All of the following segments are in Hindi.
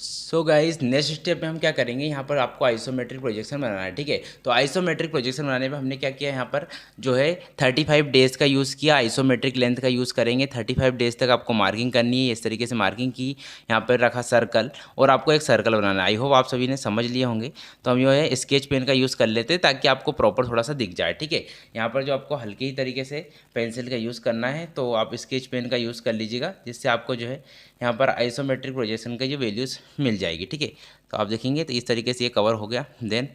सो गाइज नेक्स्ट स्टेप में हम क्या करेंगे, यहाँ पर आपको आइसोमेट्रिक प्रोजेक्शन बनाना है। ठीक है, तो आइसोमेट्रिक प्रोजेक्शन बनाने में हमने क्या किया, यहाँ पर जो है 35 डेज़ का यूज़ किया, आइसोमेट्रिक लेंथ का यूज़ करेंगे। 35 डेज़ तक आपको मार्किंग करनी है। इस तरीके से मार्किंग की, यहाँ पर रखा सर्कल, और आपको एक सर्कल बनाना है। आई होप आप सभी ने समझ लिए होंगे। तो हम जो है स्केच पेन का यूज़ कर लेते हैं ताकि आपको प्रॉपर थोड़ा सा दिख जाए। ठीक है, यहाँ पर जो आपको हल्के ही तरीके से पेंसिल का यूज़ करना है, तो आप स्केच पेन का यूज़ कर लीजिएगा, जिससे आपको जो है यहाँ पर आइसोमेट्रिक प्रोजेक्शन की जो वैल्यूज़ मिल जाएगी। ठीक है, तो आप देखेंगे तो इस तरीके से ये कवर हो गया। देन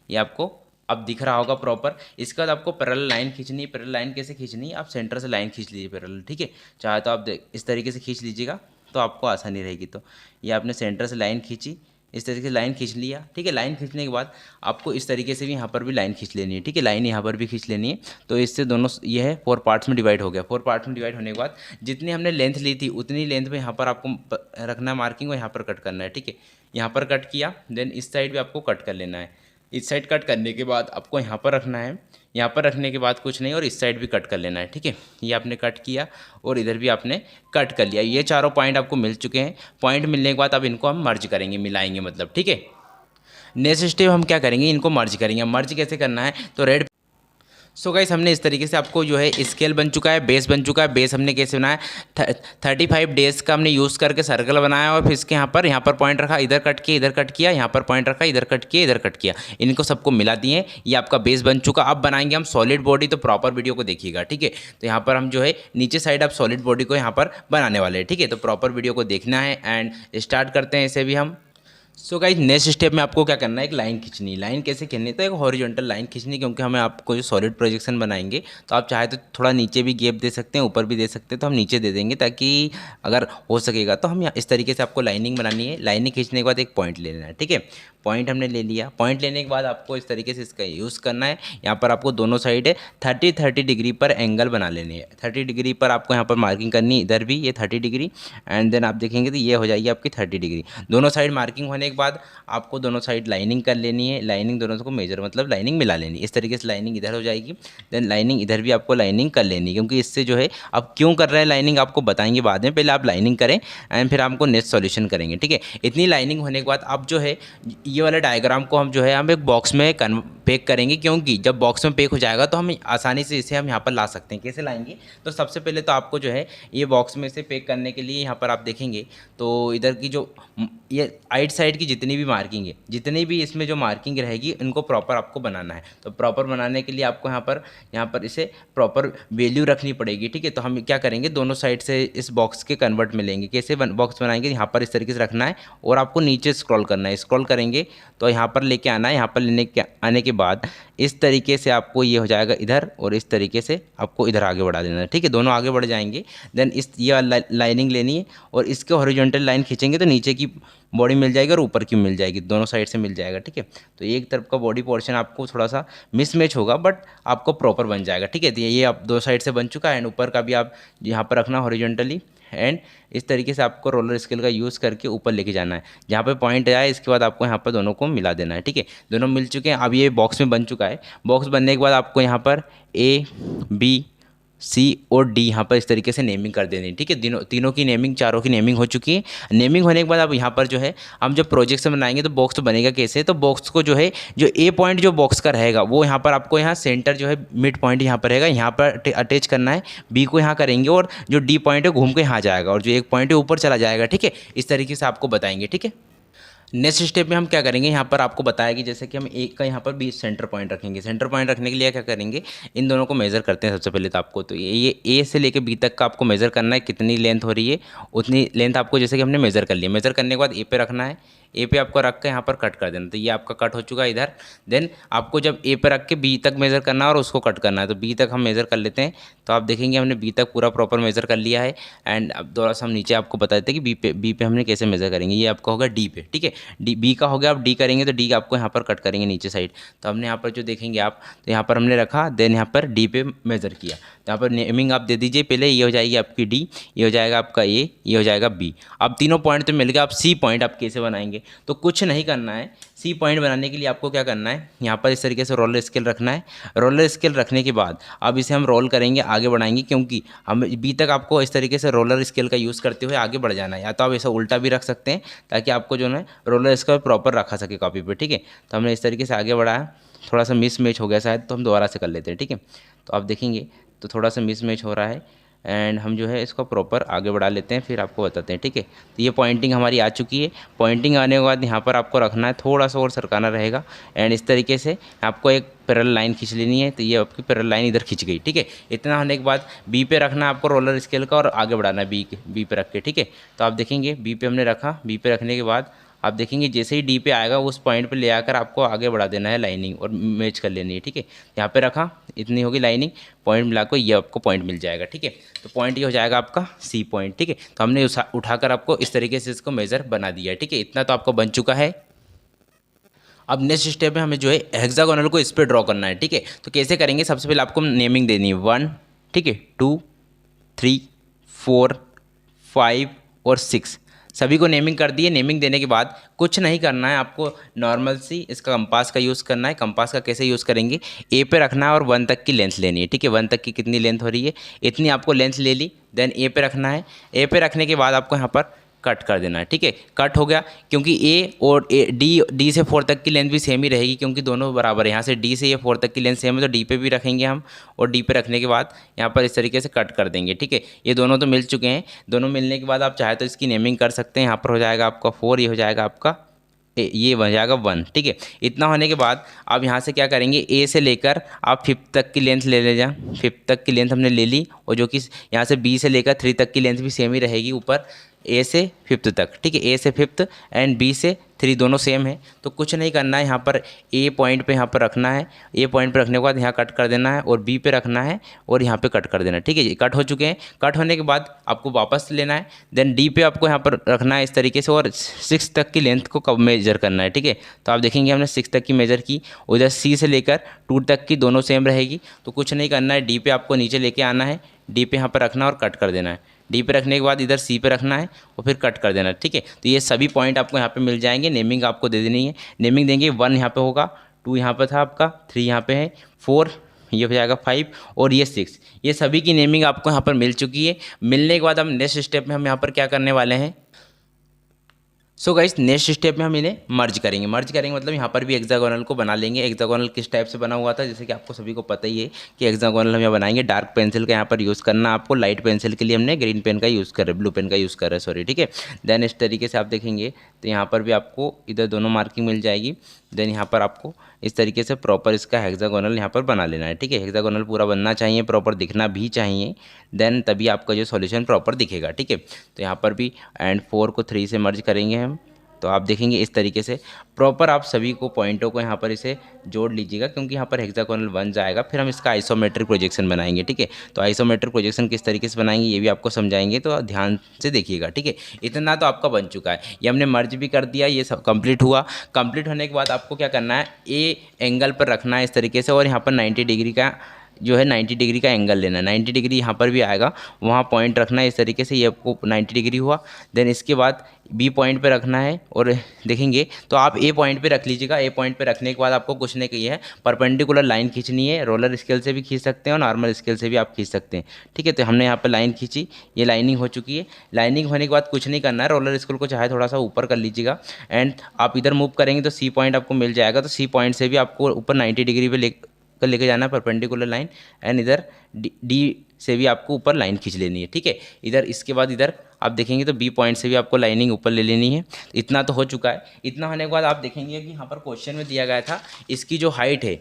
ये आपको अब दिख रहा होगा प्रॉपर। इसके बाद आपको पैरेलल लाइन खींचनी है। पैरेलल लाइन कैसे खींचनी है, आप सेंटर से लाइन खींच लीजिए पैरेलल। ठीक है, चाहे तो आप इस तरीके से खींच लीजिएगा तो आपको आसानी रहेगी। तो ये आपने सेंटर से लाइन खींची, इस तरीके से लाइन खींच लिया। ठीक है, लाइन खींचने के बाद आपको इस तरीके से भी यहाँ पर भी लाइन खींच लेनी है। ठीक है, लाइन यहाँ पर भी खींच लेनी है। तो इससे दोनों ये है 4 पार्ट्स में डिवाइड हो गया। 4 पार्ट्स में डिवाइड होने के बाद जितनी हमने लेंथ ली थी उतनी लेंथ में यहाँ पर आपको रखना है मार्किंग, और यहाँ पर कट करना है। ठीक है, यहाँ पर कट किया, देन इस साइड भी आपको कट कर लेना है। इस साइड कट करने के बाद आपको यहाँ पर रखना है, यहाँ पर रखने के बाद कुछ नहीं, और इस साइड भी कट कर लेना है। ठीक है, ये आपने कट किया और इधर भी आपने कट कर लिया। ये चारों पॉइंट आपको मिल चुके हैं। पॉइंट मिलने के बाद अब इनको हम मर्ज करेंगे, मिलाएंगे मतलब। ठीक है, नेक्स्ट स्टेप हम क्या करेंगे, इनको मर्ज करेंगे। मर्ज कैसे करना है, तो रेड। सो गाइस हमने इस तरीके से आपको जो है स्केल बन चुका है, बेस बन चुका है। बेस हमने कैसे बनाया, 35 डेज़ का हमने यूज़ करके सर्कल बनाया, और फिर इसके यहाँ पर पॉइंट रखा, इधर कट किया, इधर कट किया, यहाँ पर पॉइंट रखा, इधर कट किया, इधर कट किया। इनको सबको मिला दिए, ये आपका बेस बन चुका। अब बनाएंगे हम सॉलिड बॉडी, तो प्रॉपर वीडियो को देखिएगा। ठीक है, तो यहाँ पर हम जो है नीचे साइड आप सॉलिड बॉडी को यहाँ पर बनाने वाले हैं। ठीक है, तो प्रॉपर वीडियो को देखना है एंड स्टार्ट करते हैं इसे भी हम। सो गाइज नेक्स्ट स्टेप में आपको क्या करना है, एक लाइन खींचनी है। लाइन कैसे खींचनी है, तो एक हॉरिजॉन्टल लाइन खींचनी, क्योंकि हमें आपको जो सॉलिड प्रोजेक्शन बनाएंगे तो आप चाहे तो थोड़ा नीचे भी गैप दे सकते हैं, ऊपर भी दे सकते हैं। तो हम नीचे दे देंगे ताकि अगर हो सकेगा तो हम इस तरीके से आपको लाइनिंग बनानी है। लाइनिंग खींचने के बाद एक पॉइंट ले लेना है। ठीक है, पॉइंट हमने ले लिया। पॉइंट लेने के बाद आपको इस तरीके से इसका यूज़ करना है। यहाँ पर आपको दोनों साइड 30 डिग्री पर एंगल बना लेने हैं। 30 डिग्री पर आपको यहाँ पर मार्किंग करनी है, इधर भी ये 30 डिग्री, एंड देन आप देखेंगे तो ये हो जाएगी आपकी 30 डिग्री। दोनों साइड मार्किंग होने के बाद आपको दोनों साइड लाइनिंग कर लेनी है। लाइनिंग दोनों को मेजर मतलब लाइनिंग मिला लेनी है। इस तरीके से लाइनिंग इधर हो जाएगी, देन लाइनिंग इधर भी आपको लाइनिंग कर लेनी है, क्योंकि इससे जो है अब क्यों कर रहे हैं लाइनिंग आपको बताएंगे बाद में। पहले आप लाइनिंग करें एंड फिर आपको नेक्स्ट सॉल्यूशन करेंगे। ठीक है, इतनी लाइनिंग होने के बाद अब जो है ये वाले डायग्राम को हम जो है हम एक बॉक्स में पैक करेंगे, क्योंकि जब बॉक्स में पैक हो जाएगा तो हम आसानी से इसे हम यहाँ पर ला सकते हैं। कैसे लाएंगे, तो सबसे पहले तो आपको जो है ये बॉक्स में से पैक करने के लिए यहाँ पर आप देखेंगे तो इधर की जो ये राइट साइड की जितनी भी मार्किंग है, जितनी भी इसमें जो मार्किंग रहेगी, इनको प्रॉपर आपको बनाना है। तो प्रॉपर बनाने के लिए आपको यहाँ पर इसे प्रॉपर वैल्यू रखनी पड़ेगी। ठीक है, तो हम क्या करेंगे, दोनों साइड से इस बॉक्स के कन्वर्ट में लेंगे। कैसे बॉक्स बनाएंगे, यहाँ पर इस तरीके से रखना है और आपको नीचे स्क्रॉल करना है। स्क्रॉल करेंगे तो यहाँ पर लेके आना है। यहाँ पर आने के बाद इस तरीके से आपको ये हो जाएगा इधर, और इस तरीके से आपको इधर आगे बढ़ा देना है। ठीक है, दोनों आगे बढ़ जाएंगे। देन ये लाइनिंग लेनी है और इसके हॉरिजॉन्टल लाइन खींचेंगे तो नीचे की बॉडी मिल जाएगी और ऊपर की मिल जाएगी, दोनों साइड से मिल जाएगा। ठीक है, तो एक तरफ का बॉडी पोर्शन आपको थोड़ा सा मिसमैच होगा, बट आपको प्रॉपर बन जाएगा। ठीक है, तो ये आप दो साइड से बन चुका है, एंड ऊपर का भी आप यहाँ पर रखना हॉरिजॉन्टली, एंड इस तरीके से आपको रोलर स्केल का यूज़ करके ऊपर लेके जाना है। जहाँ पे पॉइंट आया इसके बाद आपको यहाँ पर दोनों को मिला देना है। ठीक है, दोनों मिल चुके हैं। अब ये बॉक्स में बन चुका है। बॉक्स बनने के बाद आपको यहाँ पर A B C और D यहाँ पर इस तरीके से नेमिंग कर देनी है। ठीक है, तीनों की नेमिंग, चारों की नेमिंग हो चुकी है। नेमिंग होने के बाद अब यहाँ पर जो है हम जब प्रोजेक्शन बनाएंगे तो बॉक्स तो बनेगा कैसे, तो बॉक्स को जो है जो A पॉइंट जो बॉक्स का रहेगा वो यहाँ पर आपको यहाँ सेंटर जो है मिड पॉइंट यहाँ पर रहेगा, यहाँ पर अटैच करना है। B को यहाँ करेंगे और जो D पॉइंट है घूम के यहाँ जाएगा, और जो एक पॉइंट है ऊपर चला जाएगा। ठीक है, इस तरीके से आपको बताएंगे। ठीक है, नेक्स्ट स्टेप में हम क्या करेंगे, यहाँ पर आपको बताया कि जैसे कि हम एक का यहाँ पर बीच सेंटर पॉइंट रखेंगे। सेंटर पॉइंट रखने के लिए क्या करेंगे, इन दोनों को मेज़र करते हैं। सबसे पहले तो आपको तो ये ए से लेके बी तक का आपको मेज़र करना है, कितनी लेंथ हो रही है उतनी लेंथ आपको जैसे कि हमने मेज़र कर लिया। मेज़र करने के बाद ए पे रखना है। ए पे आपको रख के यहाँ पर कट कर देना, तो ये आपका कट हो चुका है इधर। देन आपको जब ए पे रख के बी तक मेज़र करना है और उसको कट करना है, तो बी तक हम मेज़र कर लेते हैं। तो आप देखेंगे हमने बी तक पूरा प्रॉपर मेज़र कर लिया है। एंड अब थोड़ा सा हम नीचे आपको बता देते हैं कि बी पे हमने कैसे मेज़र करेंगे। ये आपका होगा डी पे। ठीक है, डी बी का हो गया। आप डी करेंगे तो डी आपको यहाँ पर कट करेंगे नीचे साइड। तो हमने यहाँ पर जो देखेंगे आप, तो यहाँ पर हमने रखा, देन यहाँ पर डी पे मेज़र किया। तो यहाँ पर नेमिंग आप दे दीजिए पहले। ये हो जाएगी आपकी डी, ये हो जाएगा आपका ए, ये हो जाएगा बी। अब तीनों पॉइंट तो मिल गया। अब सी पॉइंट आप कैसे बनाएंगे, बनाएंगे। तो कुछ नहीं करना है, सी पॉइंट बनाने के लिए आपको क्या करना है, यहाँ पर इस तरीके से रोलर स्केल रखना है। रोलर स्केल रखने के बाद अब इसे हम रोल करेंगे, आगे बढ़ाएंगे, क्योंकि हम बी तक आपको इस तरीके से रोलर स्केल का यूज़ करते हुए आगे बढ़ जाना है। या तो आप ऐसा उल्टा भी रख सकते हैं ताकि आपको जो है रोलर स्केल प्रॉपर रखा सके कॉपी पर, ठीक है। तो हमने इस तरीके से आगे बढ़ाया, थोड़ा सा मिस मैच हो गया शायद, तो हम दोबारा से कर लेते हैं, ठीक है। तो आप देखेंगे तो थोड़ा सा मिस मैच हो रहा है, एंड हम जो है इसको प्रॉपर आगे बढ़ा लेते हैं, फिर आपको बताते हैं, ठीक है। तो ये पॉइंटिंग हमारी आ चुकी है। पॉइंटिंग आने के बाद यहाँ पर आपको रखना है, थोड़ा सा और सरकाना रहेगा, एंड इस तरीके से आपको एक पैरेलल लाइन खींच लेनी है। तो ये आपकी पैरेलल लाइन इधर खींच गई, ठीक है। इतना होने के बाद बी पे रखना है आपको रोलर स्केल का और आगे बढ़ाना है बी पे रख के, ठीक है। तो आप देखेंगे बी पे हमने रखा, बी पे रखने के बाद आप देखेंगे जैसे ही डी पे आएगा उस पॉइंट पे ले आकर आपको आगे बढ़ा देना है लाइनिंग और मैच कर लेनी है, ठीक है। यहाँ पे रखा, इतनी होगी लाइनिंग, पॉइंट मिलाकर ये आपको पॉइंट मिल जाएगा, ठीक है। तो पॉइंट ये हो जाएगा आपका सी पॉइंट, ठीक है। तो हमने उठाकर आपको इस तरीके से इसको मेज़र बना दिया है, ठीक है। इतना तो आपको बन चुका है। अब नेक्स्ट स्टेप में हमें जो है हेक्सागोनल को इस पर ड्रॉ करना है, ठीक है। तो कैसे करेंगे, सबसे पहले आपको नेमिंग देनी है 1, ठीक है, 2, 3, 4, 5 और 6, सभी को नेमिंग कर दिए। नेमिंग देने के बाद कुछ नहीं करना है, आपको नॉर्मल सी इसका कंपास का यूज़ करना है। कंपास का कैसे यूज़ करेंगे, ए पे रखना है और 1 तक की लेंथ लेनी है, ठीक है। 1 तक की कितनी लेंथ हो रही है, इतनी आपको लेंथ ले ली, देन ए पे रखना है। ए पे रखने के बाद आपको यहाँ पर कट कर देना है, ठीक है। कट हो गया, क्योंकि ए और डी से 4 तक की लेंथ भी सेम ही रहेगी, क्योंकि दोनों बराबर है। यहाँ से डी से ये 4 तक की लेंथ सेम है, तो डी पे भी रखेंगे हम, और डी पे रखने के बाद यहाँ पर इस तरीके से कट कर देंगे, ठीक है। ये दोनों तो मिल चुके हैं। दोनों मिलने के बाद आप चाहे तो इसकी नेमिंग कर सकते हैं। यहाँ पर हो जाएगा आपका 4, ये हो जाएगा आपका ये बन जाएगा 1, ठीक है। इतना होने के बाद आप यहाँ से क्या करेंगे, ए से लेकर आप 5 तक की लेंथ ले जा, 5 तक की लेंथ हमने ले ली, और जो कि यहाँ से बी से लेकर 3 तक की लेंथ भी सेम ही रहेगी ऊपर, ए से 5 तक, ठीक है। ए से 5 एंड बी से 3 दोनों सेम है। तो कुछ नहीं करना है, यहाँ पर ए पॉइंट पे यहाँ पर रखना है। ए पॉइंट पे रखने के बाद यहाँ कट कर देना है, और बी पे रखना है और यहाँ पे कट कर देना है, ठीक है जी। कट हो चुके हैं। कट होने के बाद आपको वापस लेना है, देन डी पे आपको यहाँ पर रखना है इस तरीके से, और 6 तक की लेंथ को कब मेजर करना है, ठीक है। तो आप देखेंगे हमने 6 तक की मेजर की, उधर सी से लेकर 2 तक की दोनों सेम रहेगी। तो कुछ नहीं करना है, डी पे आपको नीचे लेके आना है, डी पे यहाँ पर रखना और कट कर देना है। डी पे रखने के बाद इधर सी पे रखना है और फिर कट कर देना है, ठीक है। तो ये सभी पॉइंट आपको यहाँ पे मिल जाएंगे। नेमिंग आपको दे देनी है। नेमिंग देंगे 1 यहाँ पे होगा, 2 यहाँ पे था आपका, 3 यहाँ पे है, 4 ये हो जाएगा 5 और ये 6। ये सभी की नेमिंग आपको यहाँ पर मिल चुकी है। मिलने के बाद हम नेक्स्ट स्टेप में हम यहाँ पर क्या करने वाले हैं, सो गाइस नेक्स्ट स्टेप में हम इन्हें मर्ज करेंगे। मर्ज करेंगे मतलब यहाँ पर भी हेक्सागोनल को बना लेंगे। हेक्सागोनल किस टाइप से बना हुआ था, जैसे कि आपको सभी को पता ही है कि हेक्सागोनल हम यहाँ बनाएंगे। डार्क पेंसिल का यहाँ पर यूज़ करना आपको, लाइट पेंसिल के लिए हमने ग्रीन पेन का यूज़ कर रहे, ब्लू पेन का यूज़ कर रहे, सॉरी, ठीक है। देन इस तरीके से आप देखेंगे तो यहाँ पर भी आपको इधर दोनों मार्किंग मिल जाएगी। देन यहाँ पर आपको इस तरीके से प्रॉपर इसका हेक्सागोनल यहाँ पर बना लेना है, ठीक है। हेक्सागोनल पूरा बनना चाहिए, प्रॉपर दिखना भी चाहिए, देन तभी आपका जो सॉल्यूशन प्रॉपर दिखेगा, ठीक है। तो यहाँ पर भी एंड 4 को 3 से मर्ज करेंगे हम। तो आप देखेंगे इस तरीके से प्रॉपर आप सभी को पॉइंटों को यहाँ पर इसे जोड़ लीजिएगा, क्योंकि यहाँ पर हेक्सागोनल बन जाएगा। फिर हम इसका आइसोमेट्रिक प्रोजेक्शन बनाएंगे, ठीक है। तो आइसोमेट्रिक प्रोजेक्शन किस तरीके से बनाएंगे ये भी आपको समझाएंगे, तो ध्यान से देखिएगा, ठीक है। इतना तो आपका बन चुका है, ये हमने मर्ज भी कर दिया, ये सब कंप्लीट हुआ। कंप्लीट होने के बाद आपको क्या करना है, ए एंगल पर रखना है इस तरीके से, और यहाँ पर 90 डिग्री का जो है 90 डिग्री का एंगल लेना है। 90 डिग्री यहाँ पर भी आएगा, वहाँ पॉइंट रखना है इस तरीके से, ये आपको 90 डिग्री हुआ। देन इसके बाद बी पॉइंट पे रखना है, और देखेंगे तो आप ए पॉइंट पे रख लीजिएगा। ए पॉइंट पे रखने के बाद आपको कुछ नहीं किया है, परपेंडिकुलर लाइन खींचनी है। रोलर स्केल से भी खींच सकते हैं और नॉर्मल स्केल से भी आप खींच सकते हैं, ठीक है। तो हमने यहाँ पर लाइन खींची, ये लाइनिंग हो चुकी है। लाइनिंग होने के बाद कुछ नहीं करना है, रोलर स्केल को चाहे थोड़ा सा ऊपर कर लीजिएगा, एंड आप इधर मूव करेंगे तो सी पॉइंट आपको मिल जाएगा। तो सी पॉइंट से भी आपको ऊपर 90 डिग्री पे लेके जाना है परपेंडिकुलर लाइन, एंड इधर डी से भी आपको ऊपर लाइन खींच लेनी है, ठीक है। इधर इसके बाद इधर आप देखेंगे तो बी पॉइंट से भी आपको लाइनिंग ऊपर ले लेनी है। इतना तो हो चुका है। इतना होने के बाद आप देखेंगे कि यहाँ पर क्वेश्चन में दिया गया था इसकी जो हाइट है,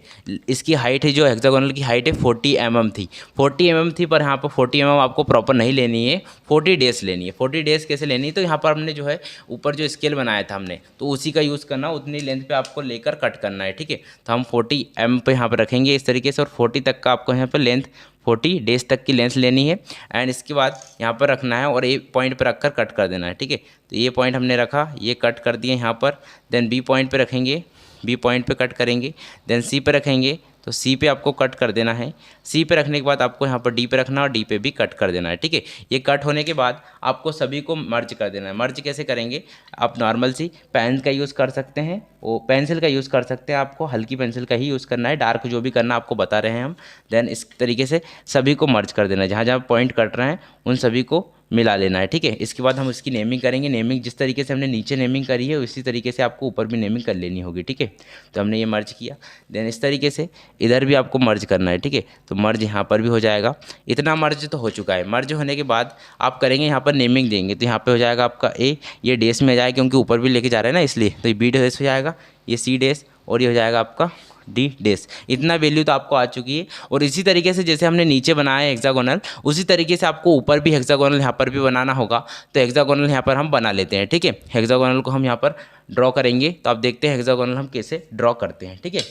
इसकी हाइट है जो हेक्सागोनल की हाइट है 40 mm थी, 40 mm थी, पर यहाँ पर 40 mm आपको प्रॉपर नहीं लेनी है, 40 डेज लेनी है। 40 डेज कैसे लेनी है, तो यहाँ पर हमने जो है ऊपर जो स्केल बनाया था हमने, तो उसी का यूज़ करना, उतनी लेंथ पे आपको लेकर कट करना है, ठीक है। तो हम 40 mm पे यहाँ पर रखेंगे इस तरीके से, और 40 तक का आपको यहाँ पर लेंथ 40 डेज तक की लेंथ लेनी है, एंड इसके बाद यहाँ पर रखना है और ए पॉइंट पर रखकर कट कर देना है, ठीक है। तो ये पॉइंट हमने रखा, ये कट कर दिए यहाँ पर। देन बी पॉइंट पे रखेंगे, बी पॉइंट पे कट करेंगे, देन सी पे रखेंगे तो सी पे आपको कट कर देना है। सी पे रखने के बाद आपको यहाँ पर डी पे रखना और डी पे भी कट कर देना है, ठीक है। ये कट होने के बाद आपको सभी को मर्ज कर देना है। मर्ज कैसे करेंगे, आप नॉर्मल सी पेन का यूज़ कर सकते हैं, वो पेंसिल का यूज़ कर सकते हैं, आपको हल्की पेंसिल का ही यूज़ करना है, डार्क जो भी करना आपको बता रहे हैं हम। देन इस तरीके से सभी को मर्ज कर देना है, जहाँ जहाँ पॉइंट कट रहे हैं उन सभी को मिला लेना है, ठीक है। इसके बाद हम उसकी नेमिंग करेंगे। नेमिंग जिस तरीके से हमने नीचे नेमिंग करी है उसी तरीके से आपको ऊपर भी नेमिंग कर लेनी होगी, ठीक है। तो हमने ये मर्ज किया, देन इस तरीके से इधर भी आपको मर्ज करना है, ठीक है। तो मर्ज यहाँ पर भी हो जाएगा। इतना मर्ज तो हो चुका है। मर्ज होने के बाद आप करेंगे यहाँ पर नेमिंग देंगे, तो यहाँ पर हो जाएगा आपका ए, ये डेस में आ जाएगा क्योंकि ऊपर भी लेके जा रहे हैं ना, इसलिए तो ये बी डेस हो जाएगा, ये सी डेस और ये हो जाएगा आपका डी डेस। इतना वैल्यू तो आपको आ चुकी है। और इसी तरीके से जैसे हमने नीचे बनाया है हेक्सागोनल, उसी तरीके से आपको ऊपर भी हेक्सागोनल यहाँ पर भी बनाना होगा। तो हेक्सागोनल यहाँ पर हम बना लेते हैं, ठीक है। हेक्सागोनल को हम यहाँ पर ड्रॉ करेंगे, तो आप देखते हैं हेक्सागोनल हम कैसे ड्रॉ करते हैं, ठीक है।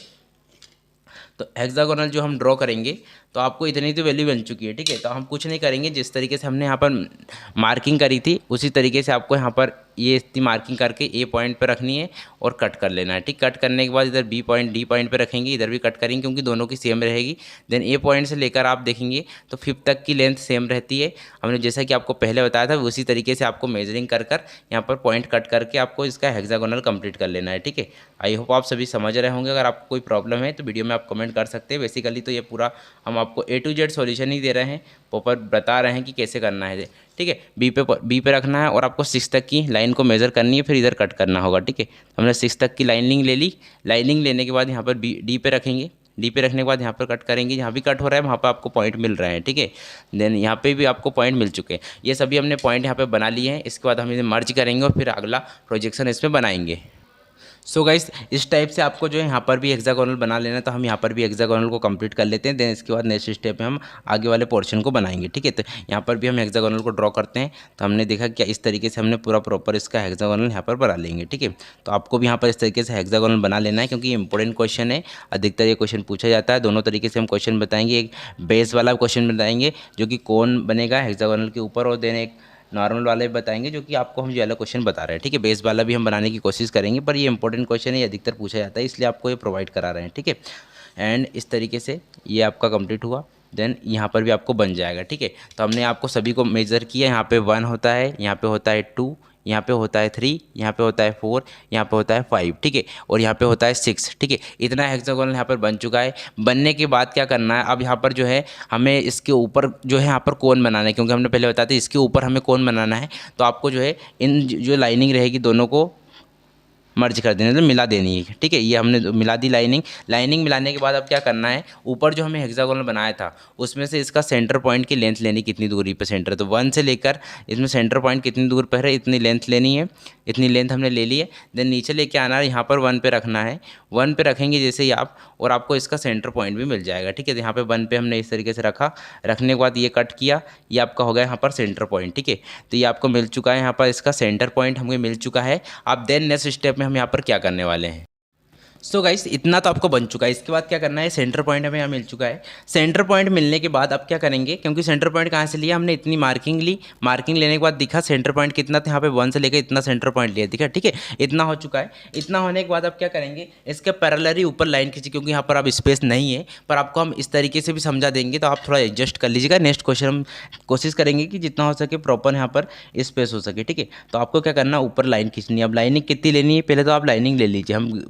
तो हेक्सागोनल जो हम ड्रॉ करेंगे तो आपको इतनी तो वैल्यू बन चुकी है, ठीक है। तो हम कुछ नहीं करेंगे, जिस तरीके से हमने यहाँ पर मार्किंग करी थी उसी तरीके से आपको यहाँ पर ये इतनी मार्किंग करके ए पॉइंट पे रखनी है और कट कर लेना है, ठीक। कट करने के बाद इधर बी पॉइंट डी पॉइंट पे रखेंगे, इधर भी कट करेंगे क्योंकि दोनों की सेम रहेगी। देन ए पॉइंट से लेकर आप देखेंगे तो 5 तक की लेंथ सेम रहती है। हमने जैसा कि आपको पहले बताया था उसी तरीके से आपको मेजरिंग कर यहाँ पर पॉइंट कट करके आपको इसका हेक्सागोनल कंप्लीट कर लेना है, ठीक है। आई होप आप सभी समझ रहे होंगे। अगर आपको कोई प्रॉब्लम है तो वीडियो में आप कमेंट कर सकते हैं। बेसिकली तो ये पूरा हम आपको A to Z सॉल्यूशन ही दे रहे हैं, प्रॉपर बता रहे हैं कि कैसे करना है, ठीक है। बी पे रखना है और आपको 6 तक की लाइन को मेज़र करनी है, फिर इधर कट करना होगा, ठीक है। हमने 6 तक की लाइनिंग ले ली। लाइनिंग लेने के बाद यहाँ पर डी पे रखेंगे। डी पे रखने के बाद यहाँ पर कट करेंगे, जहाँ भी कट हो रहा है वहाँ पर आपको पॉइंट मिल रहे हैं, ठीक है। देन यहाँ पे भी आपको पॉइंट मिल चुके हैं। ये सभी हमने पॉइंट यहाँ पे बना लिए हैं। इसके बाद हम इसे मर्ज करेंगे और फिर अगला प्रोजेक्शन इसमें बनाएंगे। सो गाइस, इस टाइप से आपको जो है यहाँ पर भी हेक्सागोनल बना लेना है। तो हम यहाँ पर भी हेक्सागोनल को कंप्लीट कर लेते हैं। देन इसके बाद नेक्स्ट स्टेप में हम आगे वाले पोर्शन को बनाएंगे, ठीक है। तो यहाँ पर भी हम हेक्सागोनल को ड्रॉ करते हैं। तो हमने देखा कि इस तरीके से हमने पूरा प्रॉपर इसका हेक्सागोनल यहाँ पर बना लेंगे, ठीक है। तो आपको भी यहाँ पर इस तरीके से हेक्सागोनल बना लेना है क्योंकि ये इंपॉर्टेंट क्वेश्चन है। अधिकतर ये क्वेश्चन पूछा जाता है। दोनों तरीके से हम क्वेश्चन बताएंगे। एक बेस वाला क्वेश्चन बताएंगे जो कि कौन बनेगा हेक्सागोनल के ऊपर, और देन एक नॉर्मल वाले बताएंगे जो कि आपको हम जो वाला क्वेश्चन बता रहे हैं, ठीक है। बेस वाला भी हम बनाने की कोशिश करेंगे, पर ये इंपॉर्टेंट क्वेश्चन है, ये अधिकतर पूछा जाता है, इसलिए आपको ये प्रोवाइड करा रहे हैं, ठीक है। एंड इस तरीके से ये आपका कंप्लीट हुआ। देन यहाँ पर भी आपको बन जाएगा, ठीक है। तो हमने आपको सभी को मेजर किया। यहाँ पे 1 होता है, यहाँ पे होता है 2, यहाँ पे होता है 3, यहाँ पे होता है 4, यहाँ पे होता है 5, ठीक है। और यहाँ पे होता है 6, ठीक है। इतना हेक्सागोनल यहाँ पर बन चुका है। बनने के बाद क्या करना है, अब यहाँ पर जो है हमें इसके ऊपर जो है यहाँ पर कोन बनाना है, क्योंकि हमने पहले बताया था इसके ऊपर हमें कोन बनाना है। तो आपको जो है इन जो लाइनिंग रहेगी दोनों को मर्ज कर देना, तो मिला देनी है, ठीक है। ये हमने मिला दी लाइनिंग मिलाने के बाद अब क्या करना है, ऊपर जो हमें हेक्सागोनल बनाया था उसमें से इसका सेंटर पॉइंट की लेंथ लेनी, कितनी दूरी पे सेंटर, तो 1 से लेकर इसमें सेंटर पॉइंट कितनी दूर पर है इतनी लेंथ लेनी है। इतनी लेंथ हमने ले ली है। देन नीचे लेके आना है, यहाँ पर 1 पे रखना है। 1 पे रखेंगे जैसे ही आप, और आपको इसका सेंटर पॉइंट भी मिल जाएगा, ठीक है। तो यहाँ पे 1 पे हमने इस तरीके से रखा। रखने के बाद ये कट किया, ये आपका हो गया यहाँ पर सेंटर पॉइंट, ठीक है। तो ये आपको मिल चुका है, यहाँ पर इसका सेंटर पॉइंट हमें मिल चुका है। अब देन नेक्स्ट स्टेप में हम यहाँ पर क्या करने वाले हैं। सो गाइस, इतना तो आपको बन चुका है। इसके बाद क्या करना है, सेंटर पॉइंट हमें यहाँ मिल चुका है। सेंटर पॉइंट मिलने के बाद अब क्या करेंगे, क्योंकि सेंटर पॉइंट कहाँ से लिया हमने, इतनी मार्किंग ली। मार्किंग लेने के बाद दिखा सेंटर पॉइंट कितना था, यहाँ पे 1 से लेकर इतना सेंटर पॉइंट लिया, दिखा, ठीक है। इतना हो चुका है। इतना होने के बाद अब क्या करेंगे, इसके पैरेलल ही ऊपर लाइन खींची, क्योंकि यहाँ पर अब स्पेस नहीं है, पर आपको हम इस तरीके से भी समझा देंगे, तो आप थोड़ा एडजस्ट कर लीजिएगा। नेक्स्ट क्वेश्चन हम कोशिश करेंगे कि जितना हो सके प्रॉपर यहाँ पर स्पेस हो सके, ठीक है। तो आपको क्या करना, ऊपर लाइन खींचनी है। अब लाइनिंग कितनी लेनी है, पहले तो आप लाइनिंग ले लीजिए। हम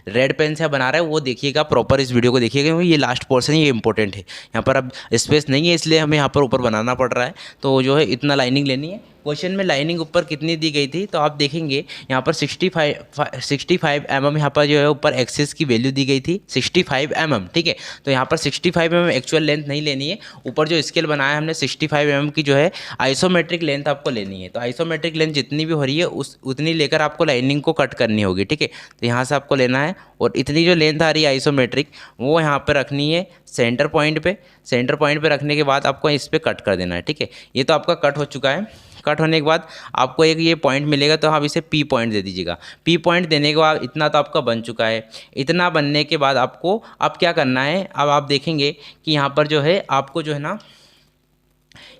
रेड पेन से बना रहे हैं, वो देखिएगा प्रॉपर, इस वीडियो को देखिएगा क्योंकि ये लास्ट पोर्शन है, ये इंपॉर्टेंट है। यहाँ पर अब स्पेस नहीं है इसलिए हमें यहाँ पर ऊपर बनाना पड़ रहा है। तो जो है इतना लाइनिंग लेनी है। क्वेश्चन में लाइनिंग ऊपर कितनी दी गई थी, तो आप देखेंगे यहाँ पर 65 mm यहाँ पर जो है ऊपर एक्सिस की वैल्यू दी गई थी 65 mm, ठीक है। तो यहाँ पर 65 mm एक्चुअल लेंथ नहीं लेनी है। ऊपर जो स्केल बनाया हमने 65 mm की जो है आइसोमेट्रिक लेंथ आपको लेनी है। तो आइसोमेट्रिक लेंथ जितनी भी हो रही है उतनी लेकर आपको लाइनिंग को कट करनी होगी, ठीक है। तो यहाँ से आपको लेना है, और इतनी जो लेंथ आ रही है आइसोमेट्रिक वो यहाँ पर रखनी है सेंटर पॉइंट पे। सेंटर पॉइंट पे रखने के बाद आपको इस पर कट कर देना है, ठीक है। ये तो आपका कट हो चुका है। कट होने के बाद आपको एक ये पॉइंट मिलेगा, तो आप इसे P पॉइंट दे दीजिएगा। P पॉइंट देने के बाद इतना तो आपका बन चुका है। इतना बनने के बाद आपको अब क्या करना है, अब आप देखेंगे कि यहाँ पर जो है आपको जो है ना,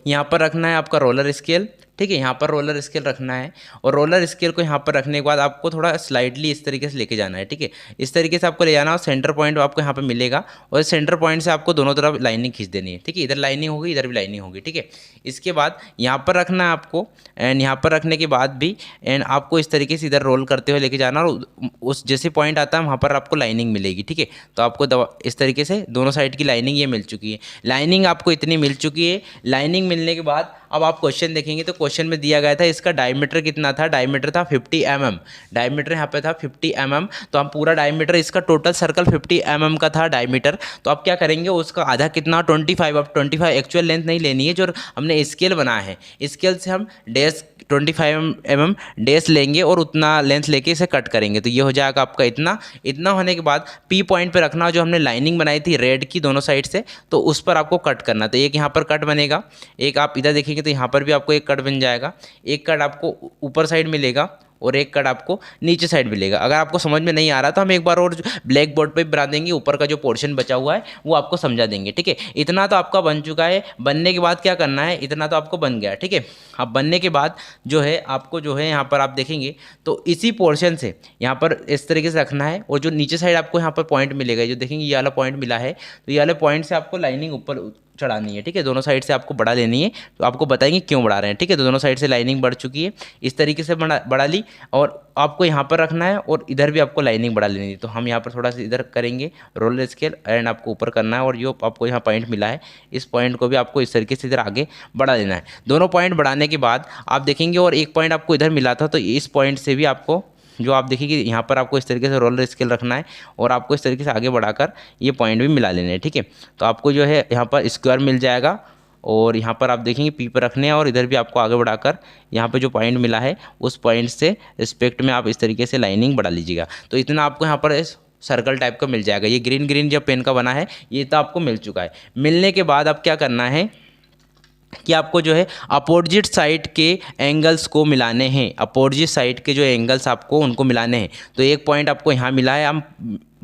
यहाँ पर रखना है आपका रोलर स्केल, ठीक है। यहाँ पर रोलर स्केल रखना है और रोलर स्केल को यहाँ पर रखने के बाद आपको थोड़ा स्लाइडली इस तरीके से लेके जाना है, ठीक है। इस तरीके से आपको ले जाना और सेंटर पॉइंट आपको यहाँ पे मिलेगा और सेंटर पॉइंट से आपको दोनों तरफ लाइनिंग खींच देनी है, ठीक है। इधर लाइनिंग होगी, इधर भी लाइनिंग होगी, ठीक है। इसके बाद यहाँ पर रखना है आपको एंड यहाँ पर रखने के बाद भी एंड आपको इस तरीके से इधर रोल करते हुए लेके जाना और उस जैसे पॉइंट आता है वहाँ पर आपको लाइनिंग मिलेगी, ठीक है। तो आपको इस तरीके से दोनों साइड की लाइनिंग ये मिल चुकी है। लाइनिंग आपको इतनी मिल चुकी है। लाइनिंग मिलने के बाद अब आप क्वेश्चन देखेंगे तो क्वेश्चन में दिया गया था इसका डायमीटर कितना था, डायमीटर था 50 mm, डायमीटर यहाँ पे था 50 mm। तो हम पूरा डायमीटर इसका टोटल सर्कल 50 mm का था डायमीटर। तो आप क्या करेंगे उसका आधा कितना 25, अब 25 एक्चुअल लेंथ नहीं लेनी है, जो हमने स्केल बनाया है स्केल से हम डैश 25 mm डैश लेंगे और उतना लेंथ लेके इसे कट करेंगे। तो ये हो जाएगा आपका इतना होने के बाद पी पॉइंट पे रखना जो हमने लाइनिंग बनाई थी रेड की दोनों साइड से, तो उस पर आपको कट करना। तो एक यहाँ पर कट बनेगा, एक आप इधर देखेंगे तो यहाँ पर भी आपको एक कट बन जाएगा, एक कट आपको ऊपर साइड मिलेगा और एक कट आपको नीचे साइड मिलेगा। अगर आपको समझ में नहीं आ रहा तो हम एक बार और ब्लैक बोर्ड पे बना देंगे, ऊपर का जो पोर्शन बचा हुआ है वो आपको समझा देंगे, ठीक है। इतना तो आपका बन चुका है। बनने के बाद क्या करना है, इतना तो आपको बन गया, ठीक है। अब बनने के बाद जो है आपको जो है यहाँ पर आप देखेंगे तो इसी पोर्शन से यहाँ पर इस तरीके से रखना है और जो नीचे साइड आपको यहाँ पर पॉइंट मिलेगा, जो देखेंगे ये वाला पॉइंट मिला है, तो ये वाले पॉइंट से आपको लाइनिंग ऊपर चढ़ानी है, ठीक है। दोनों साइड से आपको बढ़ा लेनी है। तो आपको बताएंगे क्यों बढ़ा रहे हैं, ठीक है। तो दोनों साइड से लाइनिंग बढ़ चुकी है, इस तरीके से बढ़ा ली और आपको यहाँ पर रखना है और इधर भी आपको लाइनिंग बढ़ा लेनी है। तो हम यहाँ पर थोड़ा सा इधर करेंगे रोलर स्केल एंड आपको ऊपर करना है और जो आपको यहाँ पॉइंट मिला है इस पॉइंट को भी आपको इस तरीके से इधर आगे बढ़ा देना है। दोनों पॉइंट बढ़ाने के बाद आप देखेंगे और एक पॉइंट आपको इधर मिला था, तो इस पॉइंट से भी आपको जो आप देखिए कि यहाँ पर आपको इस तरीके से रोलर स्केल रखना है और आपको इस तरीके से आगे बढ़ाकर ये पॉइंट भी मिला लेने हैं, ठीक है। तो आपको जो है यहाँ पर स्क्वायर मिल जाएगा और यहाँ पर आप देखेंगे पी पर रखने हैं और इधर भी आपको आगे बढ़ाकर यहाँ पे जो पॉइंट मिला है उस पॉइंट से रिस्पेक्ट में आप इस तरीके से लाइनिंग बढ़ा लीजिएगा। तो इतना आपको यहाँ पर सर्कल टाइप का मिल जाएगा। ये ग्रीन ग्रीन जो पेन का बना है ये तो आपको मिल चुका है। मिलने के बाद अब क्या करना है कि आपको जो है अपोजिट साइड के एंगल्स को मिलाने हैं। अपोजिट साइड के जो एंगल्स आपको उनको मिलाने हैं। तो एक पॉइंट आपको यहाँ मिला है हम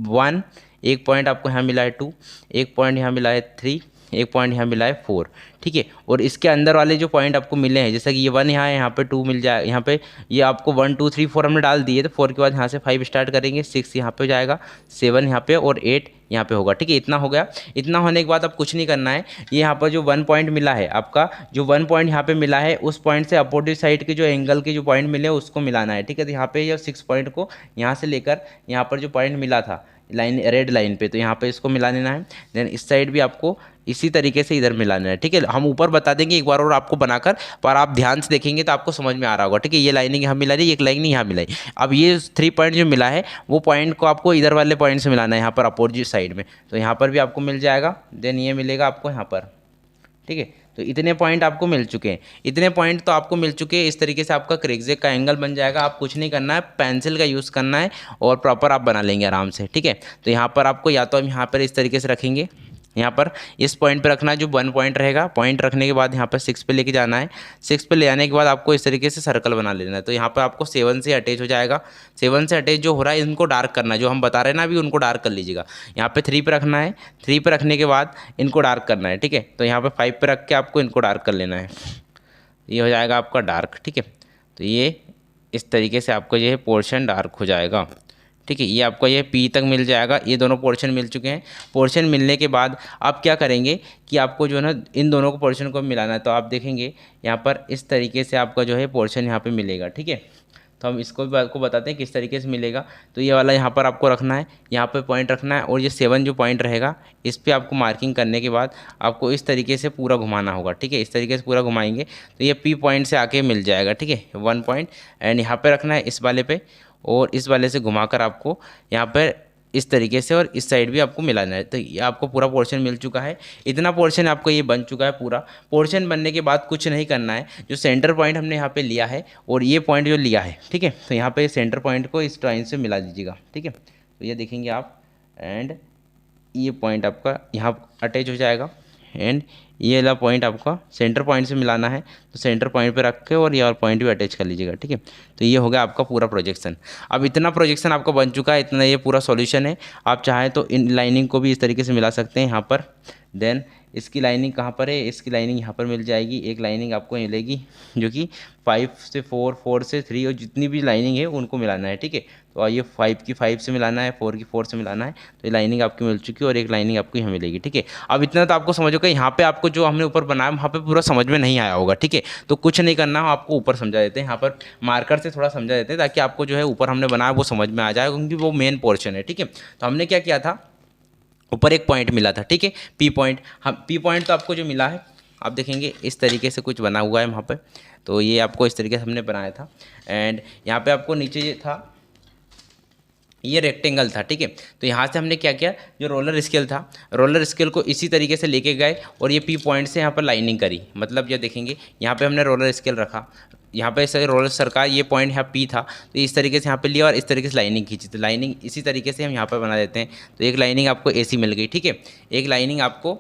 1, एक पॉइंट आपको यहाँ मिला है 2, एक पॉइंट यहाँ मिला है 3, एक पॉइंट यहाँ मिला है 4, ठीक है। और इसके अंदर वाले जो पॉइंट आपको मिले हैं जैसा कि ये 1 यहाँ है, यहाँ पे 2 मिल जाए, यहाँ पे ये आपको 1 2 3 4 हमने डाल दिए। तो 4 के बाद यहाँ से 5 स्टार्ट करेंगे, 6 यहाँ पे जाएगा, 7 यहाँ पे और 8 यहाँ पे होगा, ठीक है। इतना हो गया। इतना होने के बाद अब कुछ नहीं करना है। ये यहाँ पर जो 1 पॉइंट मिला है आपका, जो 1 पॉइंट यहाँ पे मिला है उस पॉइंट से अपोजिट साइड के जो एंगल के जो पॉइंट मिले उसको मिलाना है, ठीक है। तो यहाँ पे ये 6 पॉइंट को यहाँ से लेकर यहाँ पर जो पॉइंट मिला था लाइन रेड लाइन पे, तो यहाँ पे इसको मिला लेना है। देन इस साइड भी आपको इसी तरीके से इधर मिलाना है, ठीक है। हम ऊपर बता देंगे एक बार और आपको बनाकर, पर आप ध्यान से देखेंगे तो आपको समझ में आ रहा होगा, ठीक है। ये लाइनिंग यहाँ मिला रही, एक लाइनिंग यहाँ मिलाई। अब ये 3 पॉइंट जो मिला है वो पॉइंट को आपको इधर वाले पॉइंट से मिलाना है यहाँ पर अपोजिट साइड में। तो यहाँ पर भी आपको मिल जाएगा, देन ये मिलेगा आपको यहाँ पर, ठीक है। तो इतने पॉइंट आपको मिल चुके हैं। इतने पॉइंट तो आपको मिल चुके हैं। इस तरीके से आपका क्रेगजेक का एंगल बन जाएगा। आप कुछ नहीं करना है, पेंसिल का यूज़ करना है और प्रॉपर आप बना लेंगे आराम से, ठीक है। तो यहाँ पर आपको या तो हम यहाँ पर इस तरीके से रखेंगे, यहाँ पर इस पॉइंट पे रखना है जो 1 पॉइंट रहेगा। पॉइंट रखने के बाद यहाँ पर 6 पे लेके जाना है। 6 पे ले आने के बाद आपको इस तरीके से सर्कल बना लेना है। तो यहाँ पर आपको 7 से अटैच हो जाएगा। 7 से अटैच जो हो रहा है इनको डार्क करना है, जो हम बता रहे हैं ना अभी उनको डार्क कर लीजिएगा। यहाँ पे 3 पे रखना है, 3 पे रखने के बाद इनको डार्क करना है, ठीक है। तो यहाँ पर 5 पे रख के आपको इनको डार्क कर लेना है। ये हो जाएगा आपका डार्क, ठीक है। तो ये इस तरीके से आपको ये पोर्शन डार्क हो जाएगा, ठीक है। ये आपको ये पी तक मिल जाएगा। ये दोनों पोर्शन मिल चुके हैं। पोर्शन मिलने के बाद आप क्या करेंगे कि आपको जो है ना इन दोनों को पोर्शन को मिलाना है। तो आप देखेंगे यहाँ पर इस तरीके से आपका जो है पोर्शन यहाँ पे मिलेगा, ठीक है। तो हम इसको भी आपको बताते हैं किस तरीके से मिलेगा। तो ये वाला यहाँ पर आपको रखना है, यहाँ पर पॉइंट रखना है और ये 7 जो पॉइंट रहेगा इस पर आपको मार्किंग करने के बाद आपको इस तरीके से पूरा घुमाना होगा, ठीक है। इस तरीके से पूरा घुमाएंगे तो ये पी पॉइंट से आके मिल जाएगा, ठीक है। 1 पॉइंट एंड यहाँ पर रखना है इस वाले पे और इस वाले से घुमाकर आपको यहाँ पर इस तरीके से और इस साइड भी आपको मिलाना है। तो ये आपको पूरा पोर्शन मिल चुका है। इतना पोर्शन आपको ये बन चुका है। पूरा पोर्शन बनने के बाद कुछ नहीं करना है। जो सेंटर पॉइंट हमने यहाँ पे लिया है और ये पॉइंट जो लिया है, ठीक है। तो यहाँ पे सेंटर पॉइंट को इस लाइन से मिला दीजिएगा, ठीक है। तो ये देखेंगे आप एंड ये पॉइंट आपका यहाँ अटैच हो जाएगा एंड ये वाला पॉइंट आपका सेंटर पॉइंट से मिलाना है, तो सेंटर पॉइंट पे रख के और ये और पॉइंट भी अटैच कर लीजिएगा, ठीक है। तो ये हो गया आपका पूरा प्रोजेक्शन। अब इतना प्रोजेक्शन आपका बन चुका है, इतना ये पूरा सॉल्यूशन है। आप चाहें तो इन लाइनिंग को भी इस तरीके से मिला सकते हैं यहाँ पर। देन इसकी लाइनिंग कहाँ पर है, इसकी लाइनिंग यहाँ पर मिल जाएगी। एक लाइनिंग आपको मिलेगी जो कि 5 से 4, 4 से 3 और जितनी भी लाइनिंग है उनको मिलाना है, ठीक है। तो ये 5 की 5 से मिलाना है, 4 की 4 से मिलाना है। तो ये लाइनिंग आपकी मिल चुकी है और एक लाइनिंग आपको यहाँ मिलेगी, ठीक है। अब इतना तो आपको समझ होगा। यहाँ पे आपको जो हमने ऊपर बनाया वहाँ पे पूरा समझ में नहीं आया होगा, ठीक है। तो कुछ नहीं करना, आपको ऊपर समझा देते हैं, यहाँ पर मार्कर से थोड़ा समझा देते हैं ताकि आपको जो है ऊपर हमने बनाया वो समझ में आ जाए, क्योंकि वो मेन पोर्शन है, ठीक है। तो हमने क्या किया था, ऊपर एक पॉइंट मिला था, ठीक है, पी पॉइंट। हम पी पॉइंट तो आपको जो मिला है आप देखेंगे इस तरीके से कुछ बना हुआ है वहाँ पर। तो ये आपको इस तरीके से हमने बनाया था। एंड यहाँ पे आपको नीचे ये था, ये रेक्टेंगल था, ठीक है। तो यहाँ से हमने क्या किया, जो रोलर स्केल था, रोलर स्केल को इसी तरीके से लेके गए और ये पी पॉइंट से यहाँ पर लाइनिंग करी। मतलब ये देखेंगे यहाँ पे हमने रोलर स्केल रखा, यहाँ पे ऐसे रोलर सरका, ये पॉइंट यहाँ पी था, तो इस तरीके से यहाँ पे लिया और इस तरीके से लाइनिंग खींची। तो लाइनिंग इसी तरीके से हम यहाँ पर बना देते हैं। तो एक लाइनिंग आपको ऐसी मिल गई, ठीक है। एक लाइनिंग आपको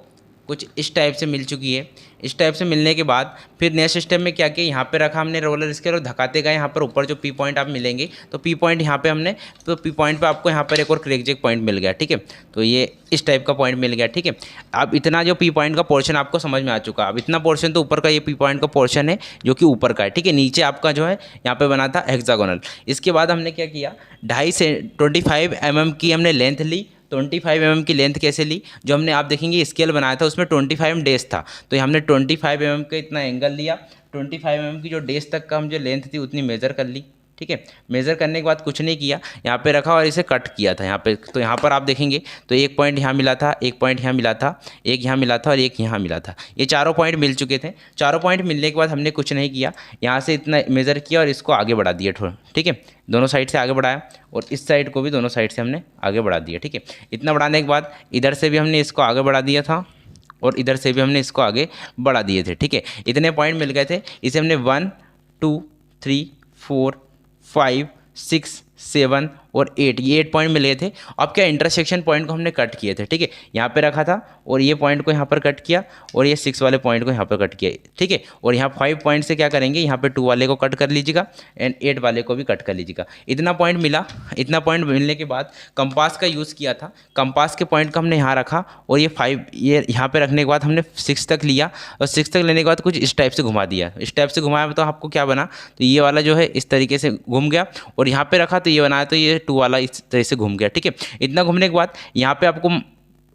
कुछ इस टाइप से मिल चुकी है। इस टाइप से मिलने के बाद फिर नेक्स्ट स्टेप में क्या किया, यहाँ पे रखा हमने रोलर स्केल और धकाते गए यहाँ पर ऊपर जो पी पॉइंट आप मिलेंगे। तो पी पॉइंट यहाँ पे हमने, तो पी पॉइंट पे आपको यहाँ पर एक और क्रैक जैक पॉइंट मिल गया, ठीक है। तो ये इस टाइप का पॉइंट मिल गया, ठीक है। अब इतना जो पी पॉइंट का पोर्शन आपको समझ में आ चुका। अब इतना पोर्शन तो ऊपर का ये पी पॉइंट का पोर्शन है जो कि ऊपर का है, ठीक है। नीचे आपका जो है यहाँ पे बना था हेक्सागोनल। इसके बाद हमने क्या किया, 2.5 से 25 mm की हमने लेंथ ली। 25 mm की लेंथ कैसे ली, जो हमने आप देखेंगे स्केल बनाया था उसमें 25 डेज था, तो हमने 25 mm का इतना एंगल लिया। 25 mm की जो डेज तक का हम जो लेंथ थी उतनी मेज़र कर ली, ठीक है। मेज़र करने के बाद कुछ नहीं किया, यहाँ पे रखा और इसे कट किया था यहाँ पे। तो यहाँ पर आप देखेंगे तो एक पॉइंट यहाँ मिला था, एक पॉइंट यहाँ मिला था, एक यहाँ मिला था और एक यहाँ मिला था। ये चारों पॉइंट मिल चुके थे। चारों पॉइंट मिलने के बाद हमने कुछ नहीं किया, यहाँ से इतना मेज़र किया और इसको आगे बढ़ा दिया थोड़ा, ठीक है। दोनों साइड से आगे बढ़ाया और इस साइड को भी दोनों साइड से हमने आगे बढ़ा दिया, ठीक है। इतना बढ़ाने के बाद इधर से भी हमने इसको आगे बढ़ा दिया था और इधर से भी हमने इसको आगे बढ़ा दिए थे, ठीक है। इतने पॉइंट मिल गए थे। इसे हमने 1, 2, 3, 4, 5, 6, 7 और 8, ये 8 पॉइंट मिल गए थे। अब क्या, इंटरसेक्शन पॉइंट को हमने कट किए थे, ठीक है। यहाँ पे रखा था और ये पॉइंट को यहाँ पर कट किया और ये 6 वाले पॉइंट को यहाँ पर कट किया, ठीक है। और यहाँ 5 पॉइंट से क्या करेंगे, यहाँ पे 2 वाले को कट कर लीजिएगा एंड 8 वाले को भी कट कर लीजिएगा। इतना पॉइंट मिला। इतना पॉइंट मिलने के बाद कंपास का यूज़ किया था। कंपास के पॉइंट को हमने यहाँ रखा और ये 5 ये यहाँ पर रखने के बाद हमने 6 तक लिया और 6 तक लेने के बाद कुछ इस टाइप से घुमा दिया। इस टाइप से घुमाया तो आपको क्या बना, तो ये वाला जो है इस तरीके से घूम गया और यहाँ पे रखा तो ये बनाया, तो ये 2 वाला इस तरह से घूम गया, ठीक है। इतना घूमने के बाद यहाँ पे आपको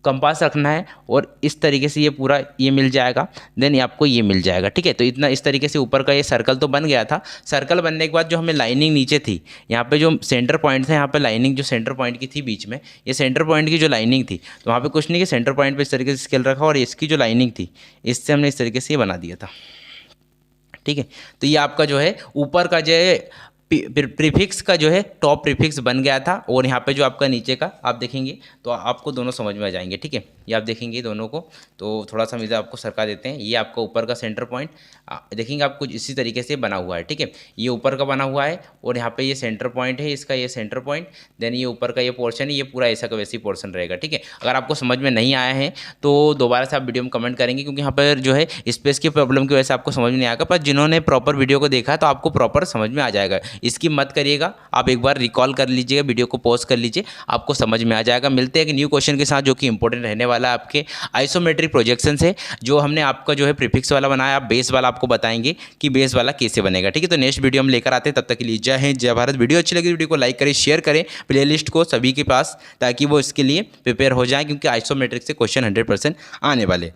कंपास रखना है और इस तरीके से ये पूरा ये मिल जाएगा। देन आपको ये मिल जाएगा, ठीक है। तो इतना इस तरीके से ऊपर का ये सर्कल तो बन गया था। सर्कल बनने के बाद जो हमें लाइनिंग नीचे थी, यहाँ पे जो सेंटर पॉइंट था, यहाँ पे लाइनिंग जो सेंटर पॉइंट की थी बीच में, ये सेंटर पॉइंट की जो लाइनिंग थी, तो वहाँ पे कुछ नहीं कि सेंटर पॉइंट पे इस तरीके से स्केल रखा और इसकी जो लाइनिंग थी इससे हमने इस तरीके से ये बना दिया था, ठीक है। तो ये आपका जो है ऊपर का जो है प्रीफिक्स का जो है टॉप प्रीफिक्स बन गया था और यहाँ पे जो आपका नीचे का आप देखेंगे तो आपको दोनों समझ में आ जाएंगे, ठीक है। ये आप देखेंगे दोनों को, तो थोड़ा सा मिज़ा आपको सरका देते हैं। ये आपका ऊपर का सेंटर पॉइंट देखेंगे आप कुछ इसी तरीके से बना हुआ है, ठीक है। ये ऊपर का बना हुआ है और यहाँ पे ये सेंटर पॉइंट है इसका, ये सेंटर पॉइंट। देन ये ऊपर का ये पोर्शन है, ये पूरा ऐसा का वैसी पोर्शन रहेगा, ठीक है। अगर आपको समझ में नहीं आया है तो दोबारा से आप वीडियो में कमेंट करेंगे, क्योंकि यहाँ पर जो है स्पेस की प्रॉब्लम की वजह से आपको समझ में नहीं आएगा। पर जिन्होंने प्रॉपर वीडियो को देखा तो आपको प्रॉपर समझ में आ जाएगा। इसकी मत करिएगा, आप एक बार रिकॉल कर लीजिएगा, वीडियो को पॉज कर लीजिए, आपको समझ में आ जाएगा। मिलते हैं एक न्यू क्वेश्चन के साथ जो कि इंपॉर्टेंट रहने वाला है आपके आइसोमेट्रिक प्रोजेक्शन से। जो हमने आपका जो है प्रीफिक्स वाला बनाया, बेस वाला आपको बताएंगे कि बेस वाला कैसे बनेगा, ठीक है। तो नेक्स्ट वीडियो हम लेकर आते हैं, तब तक के लिए जय हिंद जय भारत। वीडियो अच्छी लगी वीडियो को लाइक करें, शेयर करें प्लेलिस्ट को सभी के पास, ताकि वो इसके लिए प्रिपेयर हो जाए, क्योंकि आइसोमेट्रिक से क्वेश्चन 100% आने वाले।